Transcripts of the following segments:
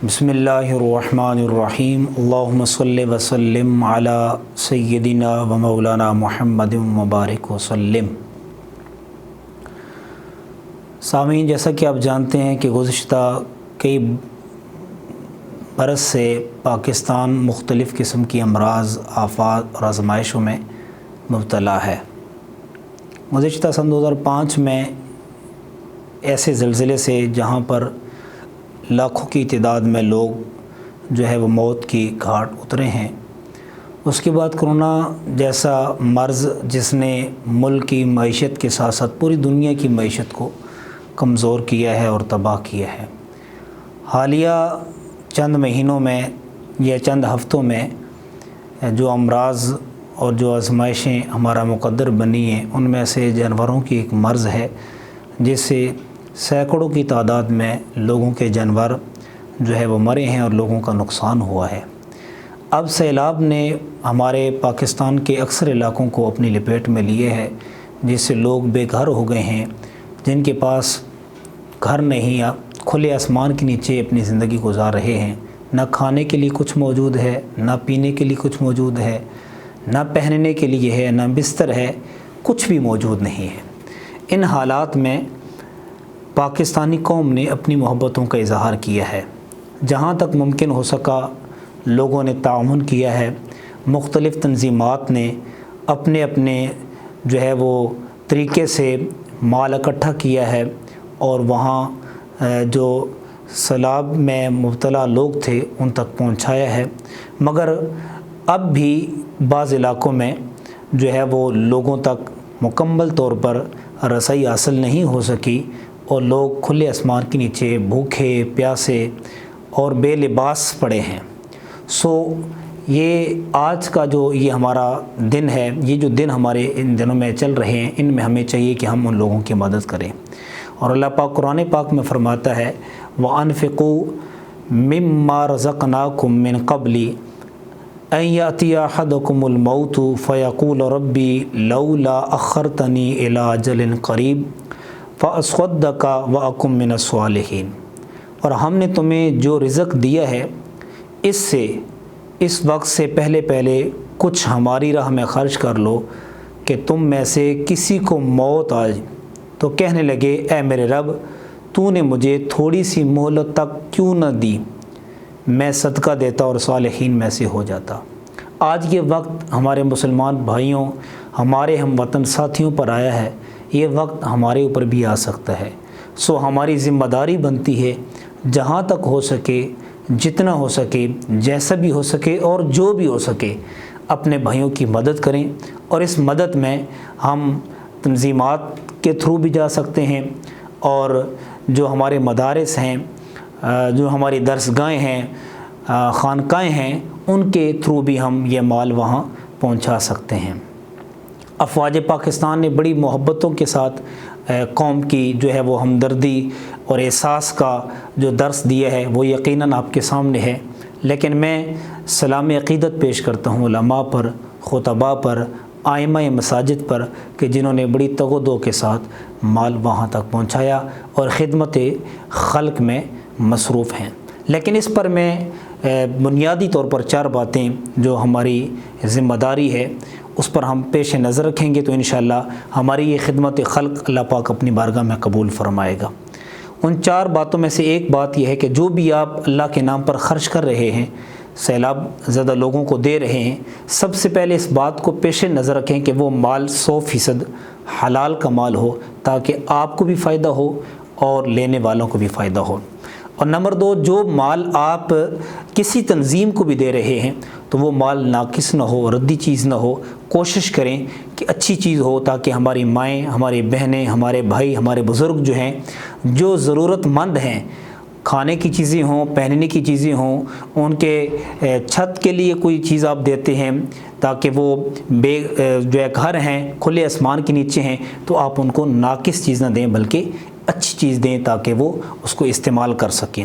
بسم اللہ الرحمن الرحیم اللہم صلی وسلم علی سیدنا و مولانا محمد مبارک وسلم۔ سامعین، جیسا کہ آپ جانتے ہیں کہ گزشتہ کئی برس سے پاکستان مختلف قسم کی امراض، آفات اور آزمائشوں میں مبتلا ہے۔ گزشتہ سن 2005 میں ایسے زلزلے سے جہاں پر لاکھوں کی تعداد میں لوگ جو ہے وہ موت کی گھاٹ اترے ہیں، اس کے بعد کرونا جیسا مرض جس نے ملک کی معیشت کے ساتھ ساتھ پوری دنیا کی معیشت کو کمزور کیا ہے اور تباہ کیا ہے۔ حالیہ چند مہینوں میں یا چند ہفتوں میں جو امراض اور جو آزمائشیں ہمارا مقدر بنی ہیں، ان میں سے جانوروں کی ایک مرض ہے جس سے سینکڑوں کی تعداد میں لوگوں کے جانور جو ہے وہ مرے ہیں اور لوگوں کا نقصان ہوا ہے۔ اب سیلاب نے ہمارے پاکستان کے اکثر علاقوں کو اپنی لپیٹ میں لیے ہے، جس سے لوگ بے گھر ہو گئے ہیں۔ جن کے پاس گھر نہیں، کھلے آسمان کے نیچے اپنی زندگی گزار رہے ہیں۔ نہ کھانے کے لیے کچھ موجود ہے، نہ پینے کے لیے کچھ موجود ہے، نہ پہننے کے لیے ہے، نہ بستر ہے، کچھ بھی موجود نہیں ہے۔ ان حالات میں پاکستانی قوم نے اپنی محبتوں کا اظہار کیا ہے۔ جہاں تک ممکن ہو سکا لوگوں نے تعاون کیا ہے۔ مختلف تنظیمات نے اپنے اپنے جو ہے وہ طریقے سے مال اکٹھا کیا ہے اور وہاں جو سیلاب میں مبتلا لوگ تھے ان تک پہنچایا ہے، مگر اب بھی بعض علاقوں میں جو ہے وہ لوگوں تک مکمل طور پر رسائی حاصل نہیں ہو سکی اور لوگ کھلے آسمان کے نیچے بھوکے پیاسے اور بے لباس پڑے ہیں۔ یہ آج کا جو یہ ہمارا دن ہے، یہ جو دن ہمارے ان دنوں میں چل رہے ہیں، ان میں ہمیں چاہیے کہ ہم ان لوگوں کی مدد کریں۔ اور اللہ پاک قرآن پاک میں فرماتا ہے وَأَنفِقُوا مِمَّا رَزَقْنَاكُم مِّن قَبْلِ أَن يَأْتِيَ أَحَدَكُمُ الْمَوْتُ فَيَقُولَ رَبِّ لَوْلَا أَخَّرْتَنِي إِلَىٰ أَجَلٍ قَرِيبٍ فَأَصَّدَّقَ وَأَكُن مِّنَ الصَّالِحِينَ۔ اور ہم نے تمہیں جو رزق دیا ہے اس سے اس وقت سے پہلے کچھ ہماری راہ میں خرچ کر لو کہ تم میں سے کسی کو موت آئے تو کہنے لگے اے میرے رب، تو نے مجھے تھوڑی سی مہلت تک کیوں نہ دی، میں صدقہ دیتا اور صالحین میں سے ہو جاتا۔ آج یہ وقت ہمارے مسلمان بھائیوں، ہمارے ہم وطن ساتھیوں پر آیا ہے، یہ وقت ہمارے اوپر بھی آ سکتا ہے۔ ہماری ذمہ داری بنتی ہے جہاں تک ہو سکے، جتنا ہو سکے، جیسا بھی ہو سکے اور جو بھی ہو سکے اپنے بھائیوں کی مدد کریں۔ اور اس مدد میں ہم تنظیمات کے تھرو بھی جا سکتے ہیں، اور جو ہمارے مدارس ہیں، جو ہماری درسگاہیں ہیں، خانقاہیں ہیں، ان کے تھرو بھی ہم یہ مال وہاں پہنچا سکتے ہیں۔ افواج پاکستان نے بڑی محبتوں کے ساتھ قوم کی جو ہے وہ ہمدردی اور احساس کا جو درس دیا ہے وہ یقیناً آپ کے سامنے ہے، لیکن میں سلام عقیدت پیش کرتا ہوں علماء پر، خطباء پر، ائمہ مساجد پر کہ جنہوں نے بڑی تگ و دو کے ساتھ مال وہاں تک پہنچایا اور خدمت خلق میں مصروف ہیں۔ لیکن اس پر میں بنیادی طور پر 4 باتیں جو ہماری ذمہ داری ہے اس پر ہم پیش نظر رکھیں گے تو انشاءاللہ ہماری یہ خدمت خلق اللہ پاک اپنی بارگاہ میں قبول فرمائے گا۔ ان 4 باتوں میں سے ایک بات یہ ہے کہ جو بھی آپ اللہ کے نام پر خرچ کر رہے ہیں، سیلاب زدہ لوگوں کو دے رہے ہیں، سب سے پہلے اس بات کو پیش نظر رکھیں کہ وہ مال 100% حلال کا مال ہو، تاکہ آپ کو بھی فائدہ ہو اور لینے والوں کو بھی فائدہ ہو۔ اور نمبر 2، جو مال آپ کسی تنظیم کو بھی دے رہے ہیں تو وہ مال ناقص نہ ہو، ردی چیز نہ ہو۔ کوشش کریں کہ اچھی چیز ہو تاکہ ہماری مائیں، ہماری بہنیں، ہمارے بھائی، ہمارے بزرگ جو ہیں، جو ضرورت مند ہیں، کھانے کی چیزیں ہوں، پہننے کی چیزیں ہوں، ان کے چھت کے لیے کوئی چیز آپ دیتے ہیں تاکہ وہ جو ہے گھر ہیں، کھلے آسمان کے نیچے ہیں، تو آپ ان کو ناقص چیز نہ دیں بلکہ اچھی چیز دیں تاکہ وہ اس کو استعمال کر سکیں۔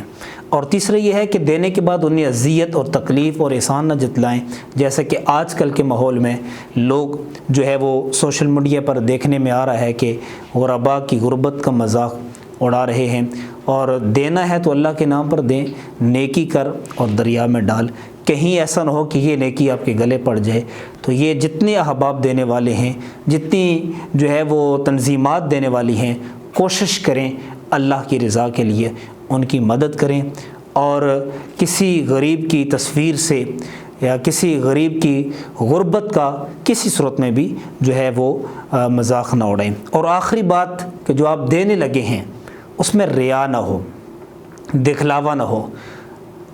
اور تیسرا یہ ہے کہ دینے کے بعد انہیں اذیت اور تکلیف اور احسان نہ جتلائیں، جیسا کہ آج کل کے ماحول میں لوگ جو ہے وہ سوشل میڈیا پر دیکھنے میں آ رہا ہے کہ غربا کی غربت کا مذاق اڑا رہے ہیں۔ اور دینا ہے تو اللہ کے نام پر دیں، نیکی کر اور دریا میں ڈال، کہیں ایسا نہ ہو کہ یہ نیکی آپ کے گلے پڑ جائے۔ تو یہ جتنے احباب دینے والے ہیں، جتنی جو ہے وہ تنظیمات دینے والی ہیں، کوشش کریں اللہ کی رضا کے لیے ان کی مدد کریں، اور کسی غریب کی تصویر سے یا کسی غریب کی غربت کا کسی صورت میں بھی جو ہے وہ مذاق نہ اڑائیں۔ اور آخری بات کہ جو آپ دینے لگے ہیں اس میں ریا نہ ہو، دکھلاوا نہ ہو۔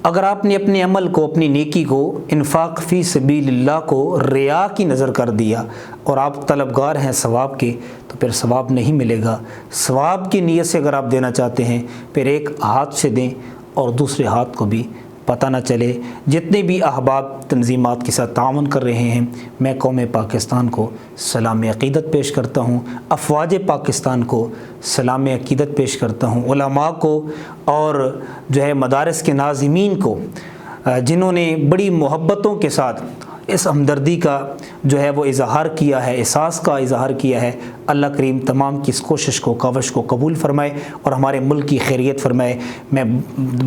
اگر آپ نے اپنے عمل کو، اپنی نیکی کو، انفاق فی سبیل اللہ کو ریا کی نظر کر دیا اور آپ طلبگار ہیں ثواب کے، تو پھر ثواب نہیں ملے گا۔ ثواب کی نیت سے اگر آپ دینا چاہتے ہیں پھر ایک ہاتھ سے دیں اور دوسرے ہاتھ کو بھی پتہ نہ چلے۔ جتنے بھی احباب تنظیمات کے ساتھ تعاون کر رہے ہیں، میں قوم پاکستان کو سلام عقیدت پیش کرتا ہوں، افواج پاکستان کو سلام عقیدت پیش کرتا ہوں، علماء کو اور جو ہے مدارس کے ناظمین کو، جنہوں نے بڑی محبتوں کے ساتھ اس ہمدردی کا جو ہے وہ اظہار کیا ہے، احساس کا اظہار کیا ہے۔ اللہ کریم تمام کی اس کوشش کو، کاوش کو قبول فرمائے اور ہمارے ملک کی خیریت فرمائے۔ میں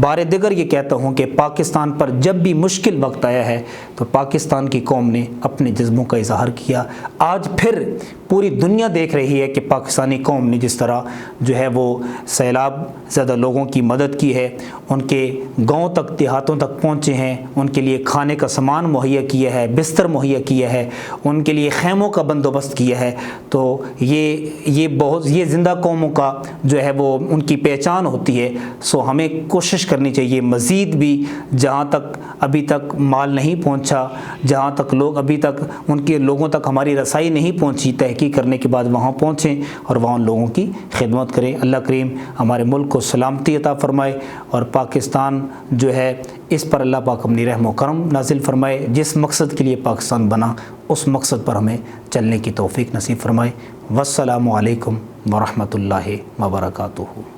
بار دیگر یہ کہتا ہوں کہ پاکستان پر جب بھی مشکل وقت آیا ہے تو پاکستان کی قوم نے اپنے جذبوں کا اظہار کیا۔ آج پھر پوری دنیا دیکھ رہی ہے کہ پاکستانی قوم نے جس طرح جو ہے وہ سیلاب زدہ لوگوں کی مدد کی ہے، ان کے گاؤں تک، دیہاتوں تک پہنچے ہیں، ان کے لیے کھانے کا سامان مہیا کیا ہے، بستر مہیا کیا ہے، ان کے لیے خیموں کا بندوبست کیا ہے۔ تو یہ زندہ قوموں کا جو ہے وہ ان کی پہچان ہوتی ہے۔ سو ہمیں کوشش کرنی چاہیے مزید بھی، جہاں تک ابھی تک مال نہیں پہنچا، جہاں تک لوگ ابھی تک ان کے لوگوں تک ہماری رسائی نہیں پہنچی، تحقیق کرنے کے بعد وہاں پہنچیں اور وہاں ان لوگوں کی خدمت کریں۔ اللہ کریم ہمارے ملک کو سلامتی عطا فرمائے اور پاکستان جو ہے اس پر اللہ پاک اپنی رحم و کرم نازل فرمائے۔ جس مقصد کے لیے پاکستان بنا اس مقصد پر ہمیں چلنے کی توفیق نصیب فرمائے۔ والسلام علیکم ورحمۃ اللہ وبرکاتہ۔